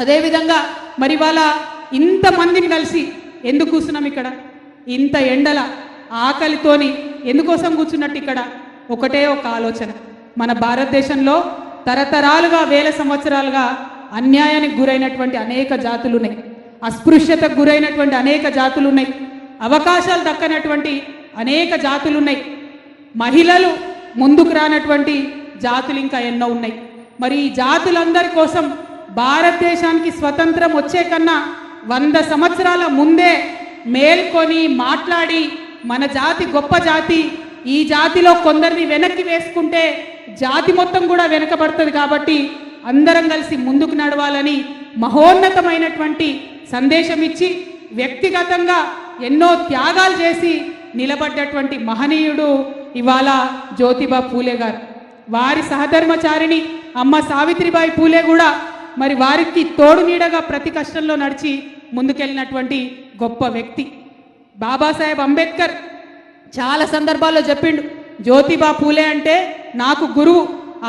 అదేవిధంగా మరి వాళ్ళ ఇంతమందిని కలిసి ఎందుకు కూర్చున్నాం ఇక్కడ? ఇంత ఎండల ఆకలితోని ఎందుకోసం కూర్చున్నట్టు ఇక్కడ? ఒకటే ఒక ఆలోచన, మన భారతదేశంలో తరతరాలుగా వేల సంవత్సరాలుగా అన్యాయానికి గురైనటువంటి అనేక జాతులు ఉన్నాయి, అస్పృశ్యతకు గురైనటువంటి అనేక జాతులు ఉన్నాయి, అవకాశాలు దక్కనటువంటి అనేక జాతులు ఉన్నాయి, మహిళలు ముందుకు రానటువంటి జాతులు ఇంకా ఎన్నో ఉన్నాయి. మరి ఈ జాతులందరి కోసం భారతదేశానికి స్వతంత్రం వచ్చే కన్నా 100 సంవత్సరాల ముందే మేల్కొని మాట్లాడి మన జాతి గొప్ప జాతి, ఈ జాతిలో కొందరిని వెనక్కి వేసుకుంటే జాతి మొత్తం కూడా వెనకబడుతుంది, కాబట్టి అందరం కలిసి ముందుకు నడవాలని మహోన్నతమైనటువంటి సందేశం ఇచ్చి వ్యక్తిగతంగా ఎన్నో త్యాగాలు చేసి నిలబడ్డటువంటి మహనీయుడు ఇవాళ జ్యోతిబా పూలే గారు. వారి సహధర్మచారిణి అమ్మ సావిత్రిబాయి పూలే కూడా మరి వారికి తోడు నీడగా ప్రతి కష్టంలో నడిచి ముందుకెళ్ళినటువంటి గొప్ప వ్యక్తి. బాబాసాహెబ్ అంబేద్కర్ చాలా సందర్భాల్లో చెప్పిండు, జ్యోతిబా పూలే అంటే నాకు గురువు,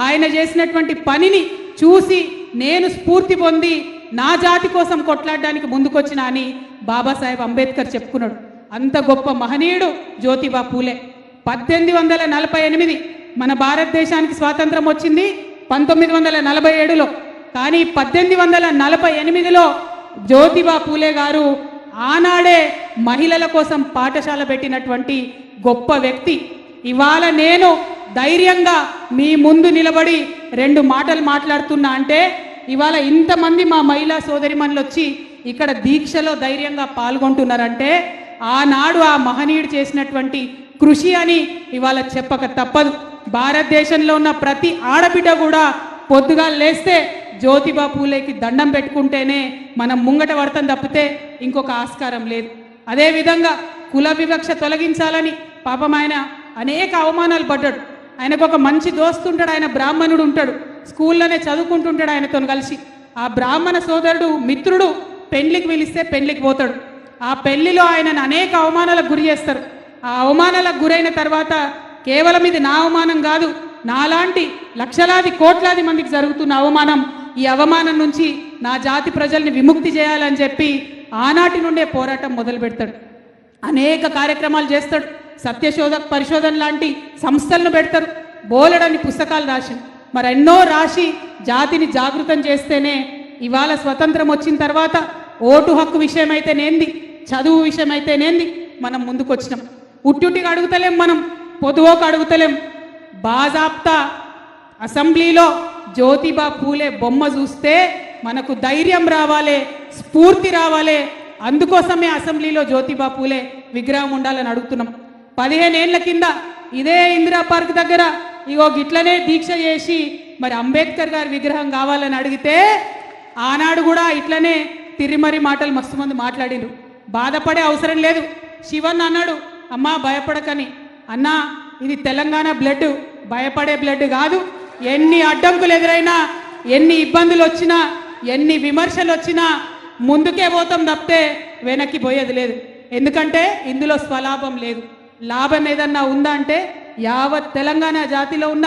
ఆయన చేసినటువంటి పనిని చూసి నేను స్ఫూర్తి పొంది నా జాతి కోసం కొట్లాడడానికి ముందుకొచ్చిన అని బాబాసాహెబ్ అంబేద్కర్ చెప్పుకున్నాడు. అంత గొప్ప మహనీయుడు జ్యోతిబా పూలే. 1848 మన భారతదేశానికి స్వాతంత్రం వచ్చింది 1947లో, కానీ 1848లో జ్యోతిబా పూలే గారు ఆనాడే మహిళల కోసం పాఠశాల పెట్టినటువంటి గొప్ప వ్యక్తి. ఇవాళ నేను ధైర్యంగా మీ ముందు నిలబడి 2 మాటలు మాట్లాడుతున్నా అంటే ఇవాళ ఇంతమంది మా మహిళా సోదరిమణులు వచ్చి ఇక్కడ దీక్షలో ధైర్యంగా పాల్గొంటున్నారంటే ఆనాడు ఆ మహనీయుడు చేసినటువంటి కృషి అని ఇవాళ చెప్పక తప్పదు. భారతదేశంలో ఉన్న ప్రతి ఆడబిడ్డ కూడా పొద్దుగా లేస్తే జ్యోతిబా పూలేకి దండం పెట్టుకుంటేనే మనం ముంగట పడతాం తప్పితే ఇంకొక ఆస్కారం లేదు. అదేవిధంగా కుల వివక్ష తొలగించాలని పాపం ఆయన అనేక అవమానాలు పడ్డాడు. ఆయనకు ఒక మంచి దోస్తు ఉంటాడు, ఆయన బ్రాహ్మణుడు ఉంటాడు, స్కూల్లోనే చదువుకుంటుంటాడు ఆయనతో కలిసి. ఆ బ్రాహ్మణ సోదరుడు మిత్రుడు పెళ్లికి పిలిస్తే పెళ్లికి పోతాడు. ఆ పెళ్లిలో ఆయనను అనేక అవమానాలకు గురి చేస్తారు. ఆ అవమానాలకు గురైన తర్వాత కేవలం ఇది నా అవమానం కాదు, నాలాంటి లక్షలాది కోట్లాది మందికి జరుగుతున్న అవమానం, ఈ అవమానం నుంచి నా జాతి ప్రజల్ని విముక్తి చేయాలని చెప్పి ఆనాటి నుండే పోరాటం మొదలు పెడతాడు. అనేక కార్యక్రమాలు చేస్తాడు, సత్యశోధక్ పరిశోధన లాంటి సంస్థలను పెడతారు, బోలెడని పుస్తకాలు రాసి మరి ఎన్నో రాసి జాతిని జాగృతం చేస్తేనే ఇవాళ స్వతంత్రం వచ్చిన తర్వాత ఓటు హక్కు విషయమైతేనేంది, చదువు విషయమైతేనేంది మనం ముందుకు వచ్చినాం. ఉట్టిగా అడుగుతలేం, మనం పొదువోకు అడుగుతలేం. బాజాప్తా అసెంబ్లీలో జ్యోతిబా పూలే బొమ్మ చూస్తే మనకు ధైర్యం రావాలి, స్ఫూర్తి రావాలి. అందుకోసమే అసెంబ్లీలో జ్యోతిబా పూలే విగ్రహం ఉండాలని అడుగుతున్నాం. 15 ఏళ్ల కింద ఇదే ఇందిరా పార్క్ దగ్గర ఇగో గిట్లనే దీక్ష చేసి మరి అంబేద్కర్ గారి విగ్రహం కావాలని అడిగితే ఆనాడు కూడా ఇట్లనే తిరిమరి మాటలు మస్తు మంది మాట్లాడిండ్రు. బాధపడే అవసరం లేదు. శివన్ అన్నాడు, అమ్మా భయపడకని. అన్నా ఇది తెలంగాణ బ్లడ్, భయపడే బ్లడ్ కాదు. ఎన్ని అడ్డంకులు ఎదురైనా, ఎన్ని ఇబ్బందులు వచ్చినా, ఎన్ని విమర్శలు వచ్చినా ముందుకే పోతాం తప్పితే వెనక్కి పోయేది లేదు. ఎందుకంటే ఇందులో స్వలాభం లేదు. లాభం ఏదన్నా ఉందా అంటే యావత్ తెలంగాణ జాతిలో ఉన్న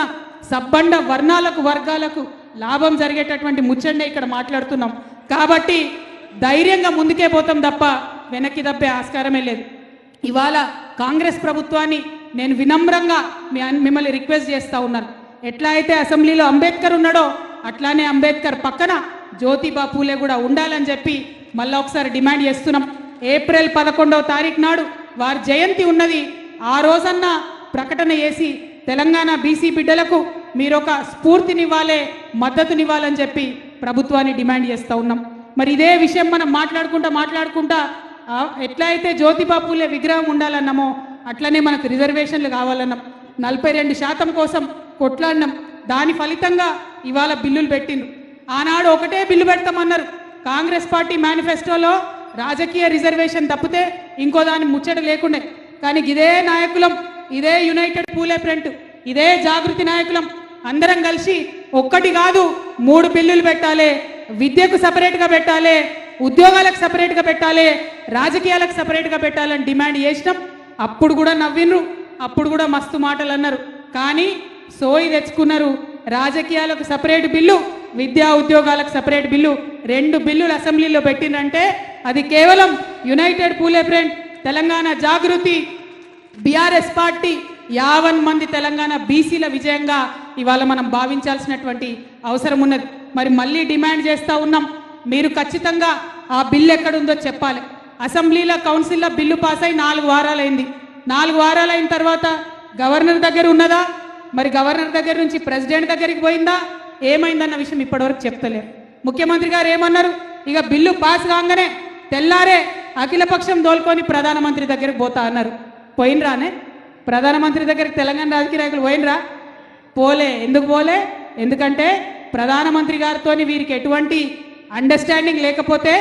సబ్బండ వర్ణాలకు వర్గాలకు లాభం జరిగేటటువంటి ముచ్చండే ఇక్కడ మాట్లాడుతున్నాం. కాబట్టి ధైర్యంగా ముందుకే పోతాం తప్ప వెనక్కి తప్పే ఆస్కారమే లేదు. ఇవాళ కాంగ్రెస్ ప్రభుత్వాన్ని నేను వినమ్రంగా మిమ్మల్ని రిక్వెస్ట్ చేస్తూ ఉన్నాను. ఎట్లా అయితే అసెంబ్లీలో అంబేద్కర్ ఉన్నాడో అట్లానే అంబేద్కర్ పక్కన జ్యోతిబా పూలే కూడా ఉండాలని చెప్పి మళ్ళీ ఒకసారి డిమాండ్ చేస్తున్నాం. ఏప్రిల్ 11వ తారీఖు నాడు వారి జయంతి ఉన్నది. ఆ రోజన్నా ప్రకటన చేసి తెలంగాణ బీసీ బిడ్డలకు మీరు ఒక స్ఫూర్తినివ్వాలి, మద్దతునివ్వాలని చెప్పి ప్రభుత్వాన్ని డిమాండ్ చేస్తూ ఉన్నాం. మరి ఇదే విషయం మనం మాట్లాడుకుంటా ఎట్లా అయితే జ్యోతిబా పూలే విగ్రహం ఉండాలన్నామో అట్లనే మనకు రిజర్వేషన్లు కావాలన్నాం. 42% కోసం కొట్లాడినాం. దాని ఫలితంగా ఇవాళ బిల్లులు పెట్టిండ్రు. ఆనాడు ఒకటే బిల్లు పెడతామన్నారు. కాంగ్రెస్ పార్టీ మేనిఫెస్టోలో రాజకీయ రిజర్వేషన్ తప్పితే ఇంకో దాని ముచ్చట లేకుండే. కానీ ఇదే నాయకులం, ఇదే యునైటెడ్ పూలే ఫ్రంట్, ఇదే జాగృతి నాయకులం అందరం కలిసి ఒక్కటి కాదు 3 బిల్లులు పెట్టాలి. విద్యకు సపరేట్గా పెట్టాలి, ఉద్యోగాలకు సపరేట్గా పెట్టాలి, రాజకీయాలకు సపరేట్గా పెట్టాలని డిమాండ్ చేసినాం. అప్పుడు కూడా నవ్విండ్రు, అప్పుడు కూడా మస్తు మాటలు అన్నారు. కానీ సోయి తెచ్చుకున్నారు. రాజకీయాలకు సపరేట్ బిల్లు, విద్యా ఉద్యోగాలకు సపరేట్ బిల్లు, 2 బిల్లులు అసెంబ్లీలో పెట్టిందంటే అది కేవలం యునైటెడ్ పూలే ఫ్రంట్, తెలంగాణ జాగృతి, బీఆర్ఎస్ పార్టీ, 50 మంది తెలంగాణ బీసీల విజయంగా ఇవాళ మనం భావించాల్సినటువంటి అవసరం ఉన్నది. మరి మళ్ళీ డిమాండ్ చేస్తూ ఉన్నాం, మీరు ఖచ్చితంగా ఆ బిల్లు ఎక్కడుందో చెప్పాలి. అసెంబ్లీలో కౌన్సిల్లో బిల్లు పాస్ అయి 4 వారాలైంది. 4 వారాలు అయిన తర్వాత గవర్నర్ దగ్గర ఉన్నదా? మరి గవర్నర్ దగ్గర నుంచి ప్రెసిడెంట్ దగ్గరికి పోయిందా? ఏమైందన్న విషయం ఇప్పటివరకు చెప్తలేరు. ముఖ్యమంత్రి గారు ఏమన్నారు? ఇక బిల్లు పాస్ కాగానే తెల్లారే అఖిలపక్షం దోల్కొని ప్రధానమంత్రి దగ్గరికి పోతా అన్నారు. పోయినరానే ప్రధానమంత్రి దగ్గరికి తెలంగాణ రాజకీయ నాయకులు పోయినరా? పోలే. ఎందుకు పోలే? ఎందుకంటే ప్రధానమంత్రి గారితో వీరికి ఎటువంటి అండర్స్టాండింగ్ లేకపోతే,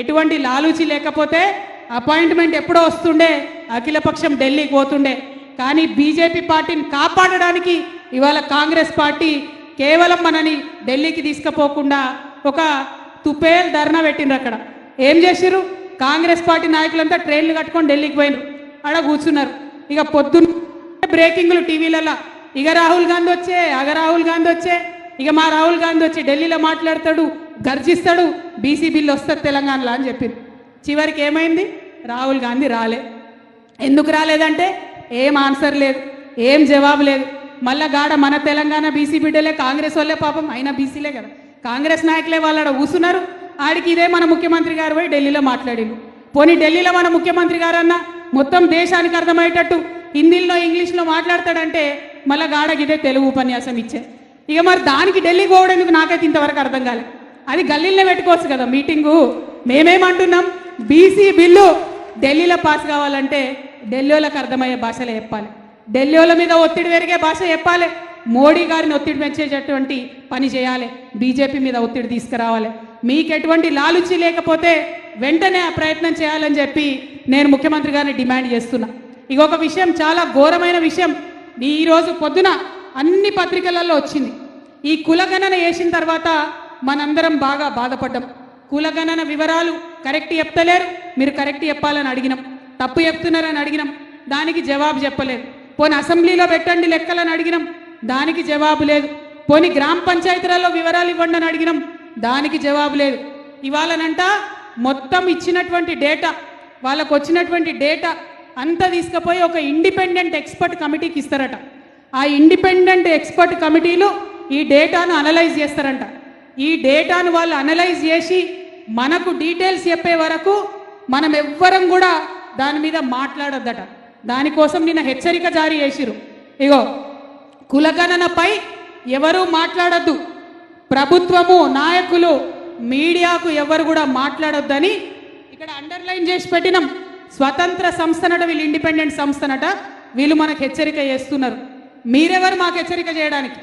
ఎటువంటి లాలూచి లేకపోతే అపాయింట్మెంట్ ఎప్పుడో వస్తుండే, అఖిలపక్షం ఢిల్లీకి పోతుండే. కానీ బీజేపీ పార్టీని కాపాడడానికి ఇవాళ కాంగ్రెస్ పార్టీ కేవలం మనని ఢిల్లీకి తీసుకుపోకుండా ఒక తుపేల్ ధర్నా పెట్టిండ్రు. అక్కడ ఏం చేసిర్రు? కాంగ్రెస్ పార్టీ నాయకులంతా ట్రైన్లు కట్టుకొని ఢిల్లీకి పోయినరు, ఆడ కూర్చున్నారు. ఇక పొద్దున్న బ్రేకింగ్లు టీవీలలో, ఇక రాహుల్ గాంధీ వచ్చే, రాహుల్ గాంధీ వచ్చే, ఇక మా రాహుల్ గాంధీ వచ్చి ఢిల్లీలో మాట్లాడతాడు, గర్జిస్తాడు, బీసీ బిల్లు వస్తుంది తెలంగాణలో అని చెప్పింది. చివరికి ఏమైంది? రాహుల్ గాంధీ రాలే. ఎందుకు రాలేదంటే ఏం ఆన్సర్ లేదు, ఏం జవాబు లేదు. మళ్ళా గాడ మన తెలంగాణ బీసీ బిడ్డలే, కాంగ్రెస్ వాళ్ళే పాపం, అయినా బీసీలే కదా, కాంగ్రెస్ నాయకులే వాళ్ళ కూసున్నారు. ఆడికి ఇదే మన ముఖ్యమంత్రి గారు పోయి ఢిల్లీలో మాట్లాడిండు. పోనీ ఢిల్లీలో మన ముఖ్యమంత్రి గారన్నా మొత్తం దేశానికి అర్థమయ్యేటట్టు హిందీలో ఇంగ్లీష్లో మాట్లాడతాడంటే మళ్ళీ గాడకి ఇదే తెలుగు ఉపన్యాసం ఇచ్చే. ఇక మరి దానికి ఢిల్లీకి పోవడానికి నాకైతే ఇంతవరకు అర్థం కాలేదు. అది గల్లీలో పెట్టుకోవచ్చు కదా మీటింగు. మేమేమంటున్నాం, బీసీ బిల్లు ఢిల్లీలో పాస్ కావాలంటే ఢిల్లీలకు అర్థమయ్యే భాషలో చెప్పాలి, ఢిల్లీల మీద ఒత్తిడి పెరిగే భాష చెప్పాలి, మోడీ గారిని ఒత్తిడి పెంచేటటువంటి పని చేయాలి, బీజేపీ మీద ఒత్తిడి తీసుకురావాలి. మీకు ఎటువంటి లాలుచి లేకపోతే వెంటనే ఆ ప్రయత్నం చేయాలని చెప్పి నేను ముఖ్యమంత్రి గారిని డిమాండ్ చేస్తున్నా. ఇంకొక విషయం, చాలా ఘోరమైన విషయం, ఈరోజు పొద్దున అన్ని పత్రికలలో వచ్చింది. ఈ కులగణన వేసిన తర్వాత మనందరం బాగా బాధపడ్డాం. కులగణన వివరాలు కరెక్ట్ చెప్తలేరు, మీరు కరెక్ట్ చెప్పాలని అడిగినాం, తప్పు చెప్తున్నారని అడిగినాం, దానికి జవాబు చెప్పలేదు. పోనీ అసెంబ్లీలో పెట్టండి లెక్కలని అడిగినాం, దానికి జవాబు లేదు. పోనీ గ్రామ పంచాయతీలలో వివరాలు ఇవ్వండి అని అడిగినాం, దానికి జవాబు లేదు. ఇవాళనంట మొత్తం ఇచ్చినటువంటి డేటా, వాళ్ళకు వచ్చినటువంటి డేటా అంతా తీసుకుపోయి ఒక ఇండిపెండెంట్ ఎక్స్పర్ట్ కమిటీకి ఇస్తారట. ఆ ఇండిపెండెంట్ ఎక్స్పర్ట్ కమిటీలు ఈ డేటాను అనలైజ్ చేస్తారంట. ఈ డేటాను వాళ్ళు అనలైజ్ చేసి మనకు డీటెయిల్స్ చెప్పే వరకు మనం ఎవ్వరం కూడా దాని మీద మాట్లాడొద్దట. దానికోసం నిన్న హెచ్చరిక జారీ చేసిరు. ఇగో, కులగణనపై ఎవరు మాట్లాడొద్దు, ప్రభుత్వము, నాయకులు, మీడియాకు ఎవరు కూడా మాట్లాడొద్దని ఇక్కడ అండర్లైన్ చేసి పెట్టినాం. స్వతంత్ర సంస్థనట, వీళ్ళు ఇండిపెండెంట్ సంస్థనట, వీళ్ళు మనకు హెచ్చరిక చేస్తున్నారు. మీరెవరు మాకు హెచ్చరిక చేయడానికి?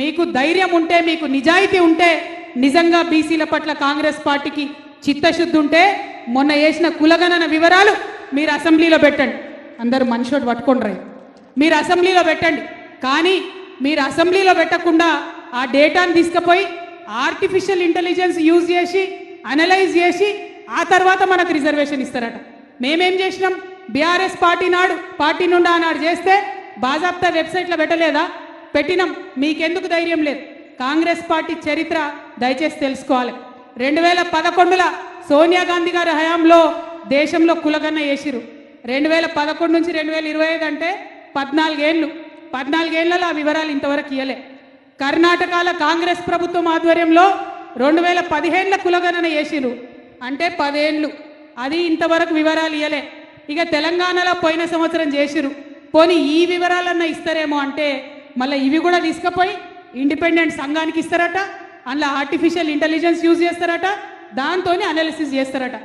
మీకు ధైర్యం ఉంటే, మీకు నిజాయితీ ఉంటే, నిజంగా బీసీల పట్ల కాంగ్రెస్ పార్టీకి చిత్తశుద్ధి ఉంటే మొన్న వేసిన కులగణన వివరాలు మీరు అసెంబ్లీలో పెట్టండి. అందరూ మనిషోటి పట్టుకోండి, మీరు అసెంబ్లీలో పెట్టండి. కానీ మీరు అసెంబ్లీలో పెట్టకుండా ఆ డేటాను తీసుకుపోయి ఆర్టిఫిషియల్ ఇంటెలిజెన్స్ యూజ్ చేసి అనలైజ్ చేసి ఆ తర్వాత మనకు రిజర్వేషన్ ఇస్తారట. మేమేం చేసినాం? బీఆర్ఎస్ పార్టీ నుండి ఆనాడు చేస్తే బాజాప్తా వెబ్సైట్లో పెట్టలేదా? పెట్టినాం. మీకెందుకు ధైర్యం లేదు? కాంగ్రెస్ పార్టీ చరిత్ర దయచేసి తెలుసుకోవాలి. 2011లో సోనియా గాంధీ గారి హయాంలో దేశంలో కులగణన చేసిరు. 2011 నుంచి 2025 అంటే 14 ఏళ్ళు. 14 ఏళ్లలో ఆ వివరాలు ఇంతవరకు ఇవ్వలే. కర్ణాటకలో కాంగ్రెస్ ప్రభుత్వం ఆధ్వర్యంలో 2015లో కులగణన చేసిరు, అంటే 10 ఏళ్ళు. అది ఇంతవరకు వివరాలు ఇవ్వలే. ఇక తెలంగాణలో పోయిన సంవత్సరం చేసిరు. పోనీ ఈ వివరాలన్నా ఇస్తారేమో అంటే మళ్ళీ ఇవి కూడా తీసుకుపోయి ఇండిపెండెంట్ సంఘానికి ఇస్తారట. అందులో ఆర్టిఫిషియల్ ఇంటెలిజెన్స్ యూజ్ చేస్తారట, దాంతో అనాలిసిస్ చేస్తారట.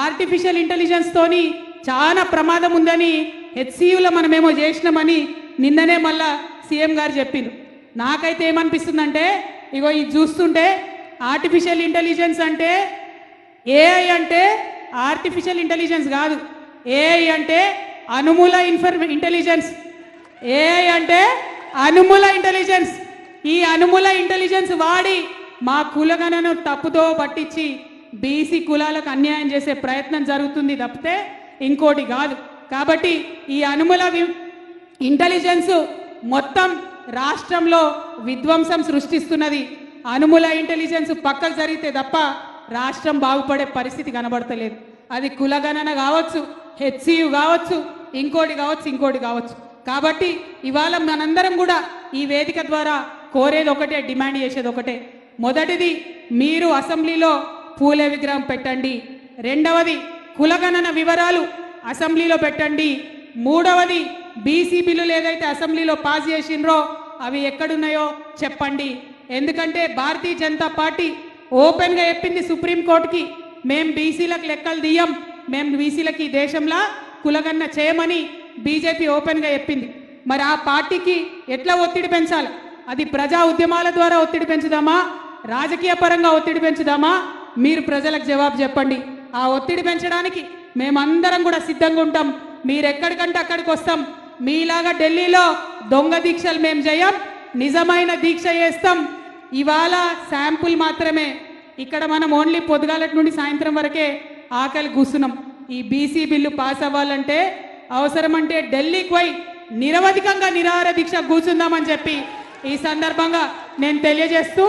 ఆర్టిఫిషియల్ ఇంటెలిజెన్స్తోని చాలా ప్రమాదం ఉందని హెచ్సియులో మనమేమో చేసినామని నిన్ననే మళ్ళా సీఎం గారు చెప్పిండు. నాకైతే ఏమనిపిస్తుందంటే, ఇగో ఇది చూస్తుంటే ఆర్టిఫిషియల్ ఇంటెలిజెన్స్ అంటే ఏఐ అంటే ఆర్టిఫిషియల్ ఇంటెలిజెన్స్ కాదు, ఏఐ అంటే అనుమూల ఇంటెలిజెన్స్. ఏఐ అంటే అనుమూల ఇంటెలిజెన్స్. ఈ అనుమూల ఇంటెలిజెన్స్ వాడి మా కులగణను తప్పుతో పట్టించి బీసీ కులాలకు అన్యాయం చేసే ప్రయత్నం జరుగుతుంది తప్పితే ఇంకోటి కాదు. కాబట్టి ఈ అనుమూల ఇంటెలిజెన్స్ మొత్తం రాష్ట్రంలో విధ్వంసం సృష్టిస్తున్నది. అనుముల ఇంటెలిజెన్స్ పక్కకు జరిగితే తప్ప రాష్ట్రం బాగుపడే పరిస్థితి కనబడతలేదు. అది కులగణన కావచ్చు, హెచ్సియు కావచ్చు, ఇంకోటి కావచ్చు. కాబట్టి ఇవాళ మనందరం కూడా ఈ వేదిక ద్వారా కోరేది ఒకటే, డిమాండ్ చేసేది ఒకటే. మొదటిది, మీరు అసెంబ్లీలో పూలే విగ్రహం పెట్టండి. రెండవది, కులగణన వివరాలు అసెంబ్లీలో పెట్టండి. మూడవది, బీసీ బిల్లులు ఏదైతే అసెంబ్లీలో పాస్ చేసిండ్రో అవి ఎక్కడున్నాయో చెప్పండి. ఎందుకంటే భారతీయ జనతా పార్టీ ఓపెన్గా చెప్పింది సుప్రీంకోర్టుకి, మేము బీసీలకు లెక్కలు తీయం, మేము బీసీలకి ఈ దేశంలో కులగణన చేయమని బీజేపీ ఓపెన్గా చెప్పింది. మరి ఆ పార్టీకి ఎట్లా ఒత్తిడి పెంచాలి? అది ప్రజా ఉద్యమాల ద్వారా ఒత్తిడి పెంచుదామా, రాజకీయ పరంగా ఒత్తిడి పెంచుదామా? మీరు ప్రజలకు జవాబు చెప్పండి. ఆ ఒత్తిడి పెంచడానికి మేమందరం కూడా సిద్ధంగా ఉంటాం. మీరు ఎక్కడికంటే అక్కడికి వస్తాం. మీలాగా ఢిల్లీలో దొంగ దీక్షలు మేము చేయం, నిజమైన దీక్ష చేస్తాం. ఇవాళ శాంపుల్ మాత్రమే. ఇక్కడ మనం ఓన్లీ పొద్దుగాలటి నుండి సాయంత్రం వరకే ఆకలి కూస్తున్నాం. ఈ బీసీ బిల్లు పాస్ అవ్వాలంటే అవసరమంటే ఢిల్లీకి పోయి నిరవధికంగా నిరాహార దీక్ష కూర్చుందామని చెప్పి ఈ సందర్భంగా నేను తెలియజేస్తూ